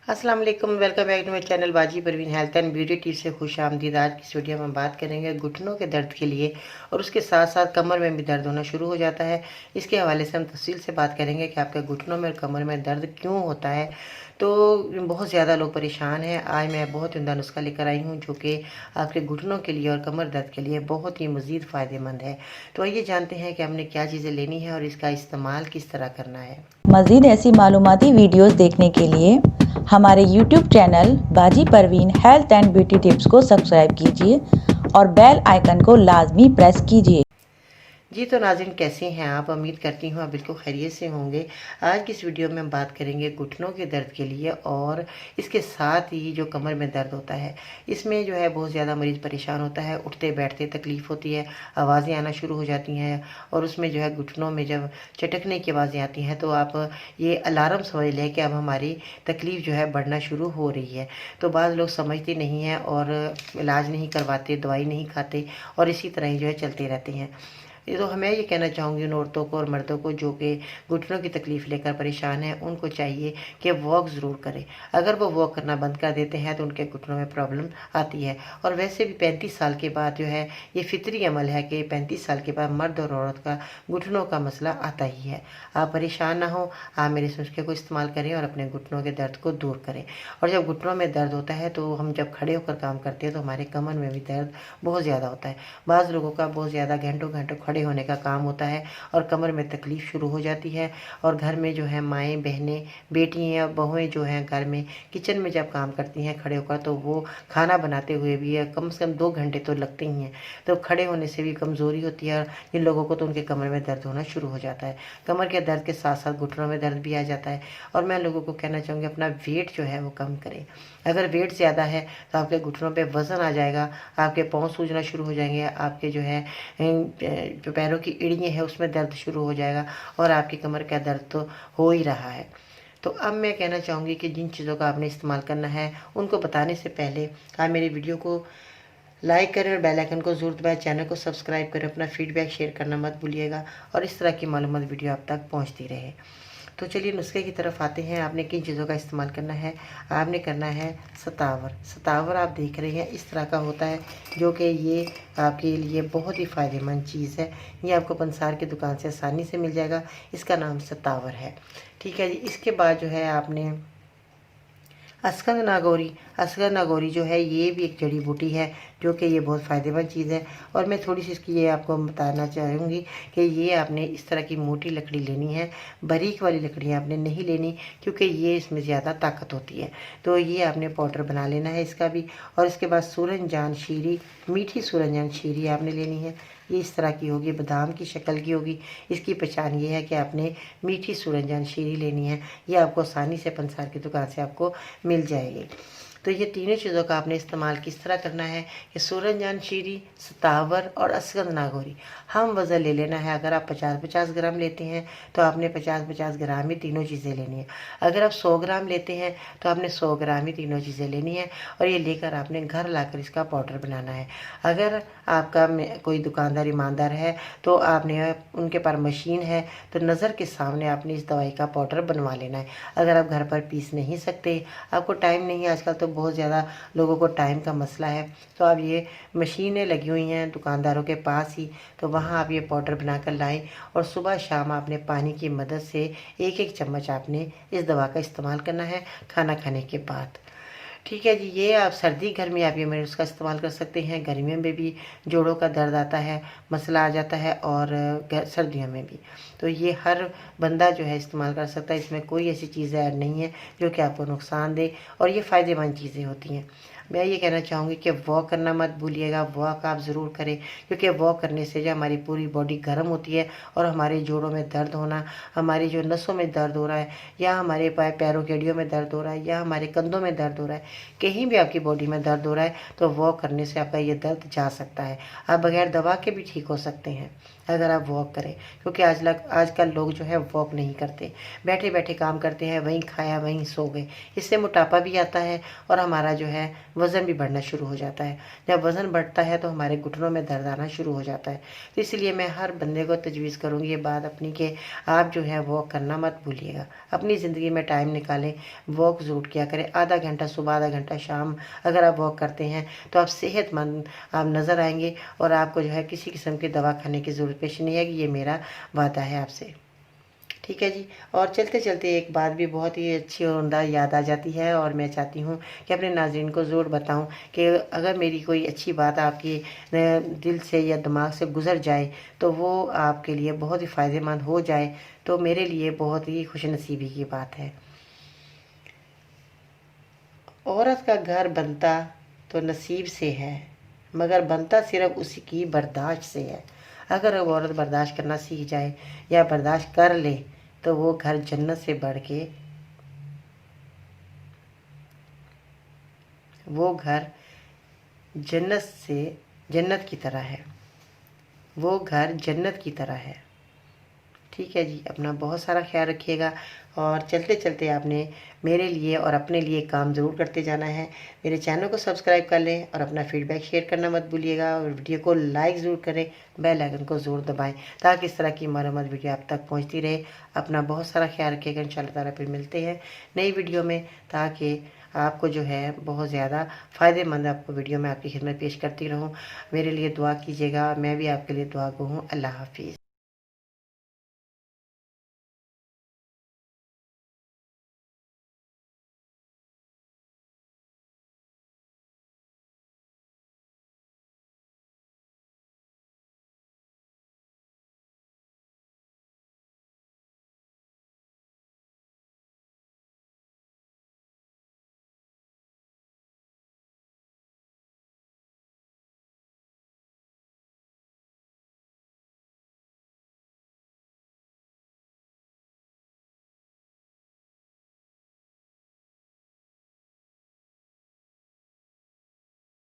अस्सलाम वालेकुम, welcome back to my channel बाजी Parveen health and beauty tips से खुश आमदीद। आज की इस वीडियो में हम बात करेंगे घुटनों के दर्द के लिए और उसके साथ साथ कमर में भी दर्द होना शुरू हो जाता है। इसके हवाले से हम तफसील से बात करेंगे कि आपके घुटनों में और कमर में दर्द क्यों होता है। तो बहुत ज़्यादा लोग परेशान हैं। आज मैं बहुत उम्दा नुस्खा लेकर आई हूँ जो कि आपके घुटनों के लिए और कमर दर्द के लिए बहुत ही मज़ीद फ़ायदेमंद है। तो आइए जानते हैं कि हमने क्या चीज़ें लेनी है और इसका इस्तेमाल किस तरह करना है। मज़ीद ऐसी मालूमाती वीडियोस देखने के लिए हमारे YouTube चैनल बाजी Parveen health and beauty tips को सब्सक्राइब कीजिए और बेल आइकन को लाजमी प्रेस कीजिए। जी तो नाज़रीन, कैसे हैं आप? उम्मीद करती हूँ आप बिल्कुल खैरियत से होंगे। आज की इस वीडियो में हम बात करेंगे घुटनों के दर्द के लिए और इसके साथ ही जो कमर में दर्द होता है, इसमें जो है बहुत ज़्यादा मरीज़ परेशान होता है। उठते बैठते तकलीफ़ होती है, आवाज़ें आना शुरू हो जाती हैं और उसमें जो है घुटनों में जब चटकने की आवाज़ें आती हैं तो आप ये अलार्म समझ लें कि अब हमारी तकलीफ़ जो है बढ़ना शुरू हो रही है। तो बाद लोग समझते नहीं हैं और इलाज नहीं करवाते, दवाई नहीं खाते और इसी तरह ही जो है चलते रहते हैं। ये तो मैं ये कहना चाहूँगी उन औरतों को और मर्दों को जो कि घुटनों की तकलीफ़ लेकर परेशान हैं, उनको चाहिए कि वॉक ज़रूर करें। अगर वो वॉक करना बंद कर देते हैं तो उनके घुटनों में प्रॉब्लम आती है। और वैसे भी 35 साल के बाद जो है ये फितरी अमल है कि 35 साल के बाद मर्द और औरत का घुटनों का मसला आता ही है। आप परेशान ना हो, आप मेरे इस नुस्खे को इस्तेमाल करें और अपने घुटनों के दर्द को दूर करें। और जब घुटनों में दर्द होता है तो हम जब खड़े होकर काम करते हैं तो हमारे कमर में भी दर्द बहुत ज़्यादा होता है। बाज़ लोगों का बहुत ज़्यादा घंटों घंटों खड़े होने का काम होता है और कमर में तकलीफ़ शुरू हो जाती है। और घर में जो है माएँ, बहनें, बेटी या बहुएँ जो हैं घर में किचन में जब काम करती हैं खड़े होकर, तो वो खाना बनाते हुए भी कम से कम 2 घंटे तो लगते ही हैं। तो खड़े होने से भी कमज़ोरी होती है और जिन लोगों को तो उनके कमर में दर्द होना शुरू हो जाता है। कमर के दर्द के साथ साथ घुटनों में दर्द भी आ जाता है। और मैं लोगों को कहना चाहूँगी अपना वेट जो है वो कम करें। अगर वेट ज़्यादा है तो आपके घुटनों पे वज़न आ जाएगा, आपके पाँव सूजना शुरू हो जाएंगे, आपके जो है जो पैरों की एड़ियाँ हैं उसमें दर्द शुरू हो जाएगा और आपकी कमर का दर्द तो हो ही रहा है। तो अब मैं कहना चाहूँगी कि जिन चीज़ों का आपने इस्तेमाल करना है उनको बताने से पहले आप मेरी वीडियो को लाइक करें और बेल आइकन को ज़रूर दबाएं, चैनल को सब्सक्राइब करें, अपना फीडबैक शेयर करना मत भूलिएगा और इस तरह की मालूमात वीडियो आप तक पहुँचती रहे। तो चलिए नुस्खे की तरफ आते हैं। आपने किन चीज़ों का इस्तेमाल करना है? आपने करना है सतावर। सतावर आप देख रहे हैं इस तरह का होता है जो कि ये आपके लिए बहुत ही फ़ायदेमंद चीज़ है। ये आपको पंसार की दुकान से आसानी से मिल जाएगा। इसका नाम सतावर है। ठीक है जी। इसके बाद जो है आपने असगंध नागौरी। असगंध नागौरी जो है ये भी एक जड़ी बूटी है जो कि ये बहुत फ़ायदेमंद चीज़ है। और मैं थोड़ी सी इसकी ये आपको बताना चाहूँगी कि ये आपने इस तरह की मोटी लकड़ी लेनी है, बारीक वाली लकड़ियाँ आपने नहीं लेनी क्योंकि ये इसमें ज़्यादा ताकत होती है। तो ये आपने पाउडर बना लेना है इसका भी। और इसके बाद सूरजजान शीरी, मीठी सूरजजान शीरी आपने लेनी है। ये इस तरह की होगी, बादाम की शक्ल की होगी। इसकी पहचान ये है कि आपने मीठी सूरजजान शीरी लेनी है। ये आपको आसानी से पंसार की दुकान से आपको मिल जाएगी। तो ये तीनों चीज़ों का आपने इस्तेमाल किस तरह करना है कि सूरजजान शीरी, सतावर और असगंध नागौरी हम वज़न ले लेना है। अगर आप 50-50 ग्राम लेते हैं तो आपने 50-50 ग्राम ही तीनों चीज़ें लेनी है। अगर आप 100 ग्राम लेते हैं तो आपने 100 ग्राम ही तीनों चीज़ें लेनी है। और ये लेकर आपने घर लाकर इसका पाउडर बनाना है। अगर आपका कोई दुकानदार ईमानदार है तो आपने उनके पास मशीन है तो नज़र के सामने आपने इस दवाई का पाउडर बनवा लेना है। अगर आप घर पर पीस नहीं सकते, आपको टाइम नहीं है, आजकल तो बहुत ज़्यादा लोगों को टाइम का मसला है, तो आप ये मशीनें लगी हुई हैं दुकानदारों के पास ही, तो वहाँ आप ये पाउडर बनाकर लाएं और सुबह शाम आपने पानी की मदद से 1-1 चम्मच आपने इस दवा का इस्तेमाल करना है खाना खाने के बाद। ठीक है जी। ये आप सर्दी गर्मी आप ये मेरे उसका इस्तेमाल कर सकते हैं। गर्मियों में भी जोड़ों का दर्द आता है, मसला आ जाता है और सर्दियों में भी। तो ये हर बंदा जो है इस्तेमाल कर सकता है। इसमें कोई ऐसी चीज़ें ऐड नहीं है जो कि आपको नुकसान दे और ये फ़ायदेमंद चीज़ें होती हैं। मैं ये कहना चाहूँगी कि वॉक करना मत भूलिएगा। वॉक आप ज़रूर करें क्योंकि वॉक करने से जो हमारी पूरी बॉडी गर्म होती है और हमारे जोड़ों में दर्द होना, हमारी जो नसों में दर्द हो रहा है या हमारे पैरों की एड़ियों में दर्द हो रहा है या हमारे कंधों में दर्द हो रहा है, कहीं भी आपकी बॉडी में दर्द हो रहा है तो वॉक करने से आपका ये दर्द जा सकता है। आप बगैर दवा के भी ठीक हो सकते हैं अगर आप वॉक करें। क्योंकि आजकल लोग जो है वॉक नहीं करते, बैठे बैठे काम करते हैं, वहीं खाया वहीं सो गए। इससे मोटापा भी आता है और हमारा जो है वज़न भी बढ़ना शुरू हो जाता है। जब वज़न बढ़ता है तो हमारे घुटनों में दर्द आना शुरू हो जाता है। तो इसलिए मैं हर बंदे को तजवीज़ करूँगी ये बात अपनी कि आप जो है वॉक करना मत भूलिएगा। अपनी ज़िंदगी में टाइम निकालें, वॉक ज़रूर किया करें। आधा घंटा सुबह, आधा घंटा शाम अगर आप वॉक करते हैं तो आप सेहतमंद आप नज़र आएंगे और आपको जो है किसी किस्म की दवा खाने की ज़रूरत पेश नहीं आएगी। ये मेरा वादा है आपसे। ठीक है जी। और चलते चलते एक बात भी बहुत ही अच्छी और उम्दा याद आ जाती है और मैं चाहती हूँ कि अपने नाज़रीन को ज़रूर बताऊँ कि अगर मेरी कोई अच्छी बात आपकी दिल से या दिमाग से गुज़र जाए तो वो आपके लिए बहुत ही फ़ायदेमंद हो जाए तो मेरे लिए बहुत ही खुशनसीबी की बात है। औरत का घर बनता तो नसीब से है, मगर बनता सिर्फ उसी की बर्दाश्त से है। अगर वो औरत बर्दाश्त करना सीख जाए या बर्दाश्त कर ले तो वो घर जन्नत से बढ़ के वो घर जन्नत की तरह है। वो घर जन्नत की तरह है। ठीक है जी। अपना बहुत सारा ख्याल रखिएगा और चलते चलते आपने मेरे लिए और अपने लिए काम ज़रूर करते जाना है। मेरे चैनल को सब्सक्राइब कर लें और अपना फीडबैक शेयर करना मत भूलिएगा और वीडियो को लाइक ज़रूर करें, बेल आइकन को ज़रूर दबाएं ताकि इस तरह की मरम्मत वीडियो आप तक पहुंचती रहे। अपना बहुत सारा ख्याल रखिएगा। इंशाअल्लाह ताला फिर मिलते हैं नई वीडियो में ताकि आपको जो है बहुत ज़्यादा फ़ायदेमंद आपको वीडियो में आपकी खिदमत पेश करती रहूँ। मेरे लिए दुआ कीजिएगा, मैं भी आपके लिए दुआ गो हूँ। अल्लाह हाफिज़।